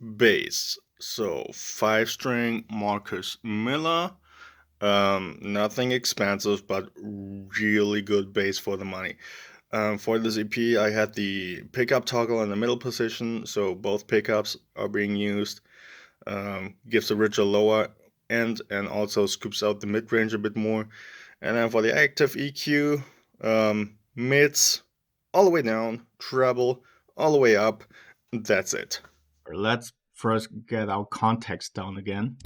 Bass. So 5 string Marcus Miller. Nothing expensive, but really good bass for the money. For this EP, I had the pickup toggle in the middle position, so both pickups are being used. Gives a richer lower end and also scoops out the mid range a bit more. And then for the active EQ, mids all the way down, treble all the way up. That's it. Let's first get our context down again.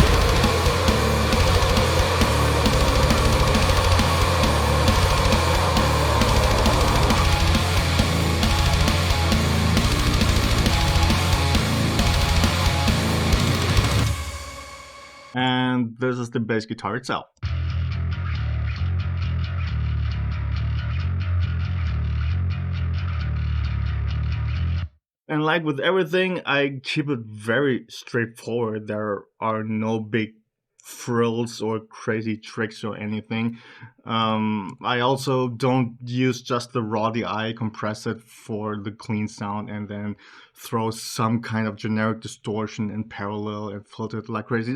And this is the bass guitar itself. And like with everything, I keep it very straightforward. There are no big frills or crazy tricks or anything. I also don't use just the raw DI, compress it for the clean sound, and then throw some kind of generic distortion in parallel and filter it like crazy.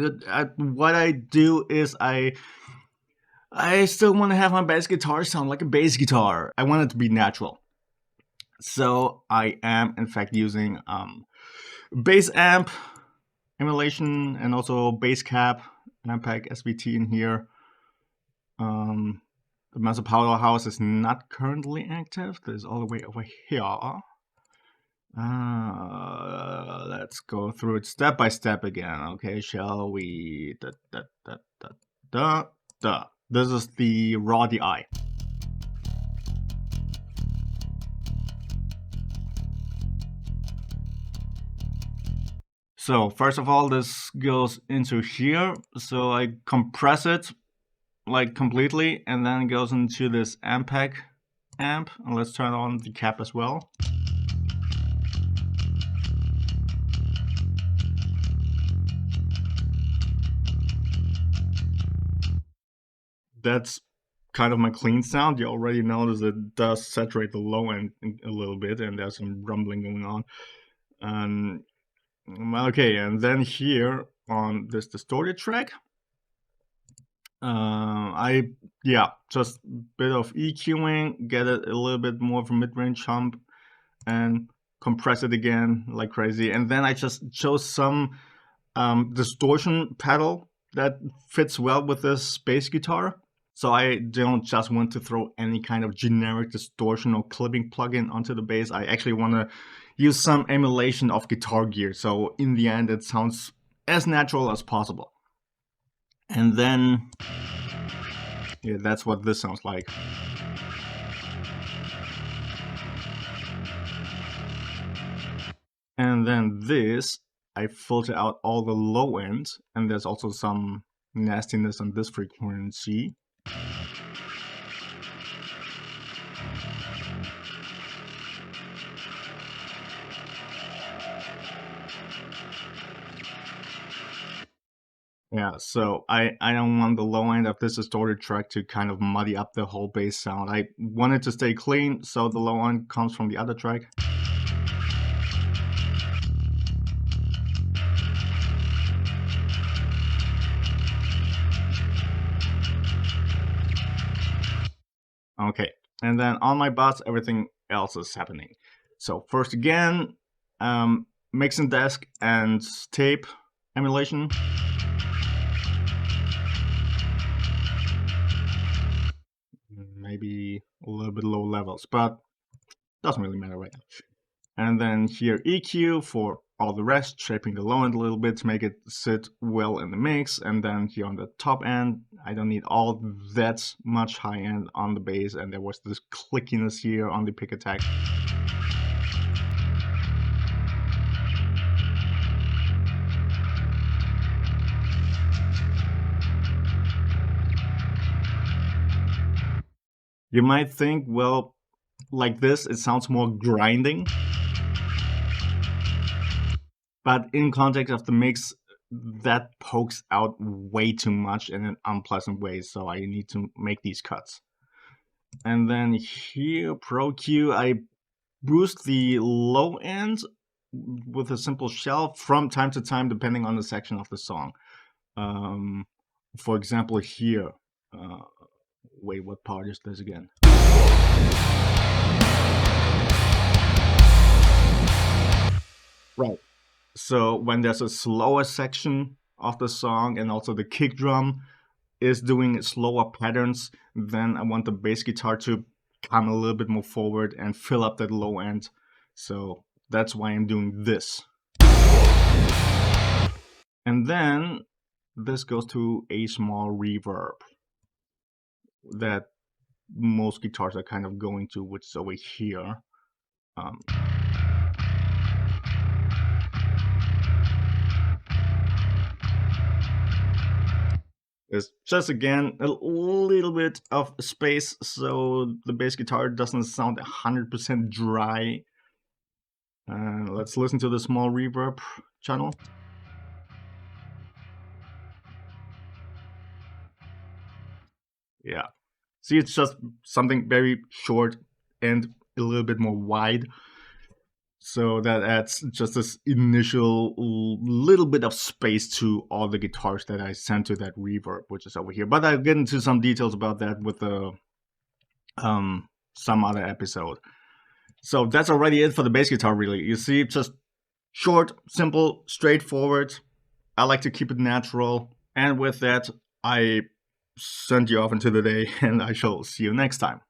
What I do is I still want to have my bass guitar sound like a bass guitar. I want it to be natural. So I am in fact using bass amp emulation and also bass cap Ampeg SVT in here. The Master Powerhouse is not currently active. This is all the way over here. Let's go through it step by step again. Okay, shall we? This is the raw DI. So first of all, this goes into here. So I compress it like completely, and then it goes into this Ampeg amp. And let's turn on the cap as well. That's kind of my clean sound. You already notice it does saturate the low end a little bit, and there's some rumbling going on. Okay, and then here on this distorted track, I just a bit of EQing, get it a little bit more of a mid-range hump, and compress it again like crazy. And then I just chose some distortion pedal that fits well with this bass guitar. So I don't just want to throw any kind of generic distortion or clipping plugin onto the bass. I actually want to use some emulation of Guitar Gear. So in the end, it sounds as natural as possible. And then, yeah, that's what this sounds like. And then this, I filter out all the low end, and there's also some nastiness on this frequency. Yeah, so I don't want the low end of this distorted track to kind of muddy up the whole bass sound. I want it to stay clean, so the low end comes from the other track. Okay, and then on my bus, everything else is happening. So first again, mixing desk and tape emulation. Maybe a little bit low levels, but doesn't really matter right now. And then here EQ for all the rest, shaping the low end a little bit to make it sit well in the mix. And then here on the top end, I don't need all that much high end on the bass. And there was this clickiness here on the pick attack. You might think, well, like this, it sounds more grinding. But in context of the mix, that pokes out way too much in an unpleasant way, so I need to make these cuts. And then here, Pro Q, I boost the low end with a simple shelf from time to time, depending on the section of the song. Um, for example, here. Uh, Wait, what part is this again? Right. So when there's a slower section of the song and also the kick drum is doing slower patterns, then I want the bass guitar to come a little bit more forward and fill up that low end. So that's why I'm doing this. And then this goes to a small reverb that most guitars are kind of going to, which is over here. There's just again a little bit of space so the bass guitar doesn't sound 100% dry. Let's listen to the small reverb channel. Yeah. See, it's just something very short and a little bit more wide. So that adds just this initial little bit of space to all the guitars that I sent to that reverb, which is over here. But I'll get into some details about that with the some other episode. So that's already it for the bass guitar, really. You see, just short, simple, straightforward. I like to keep it natural. And with that, I send you off into the day, and I shall see you next time.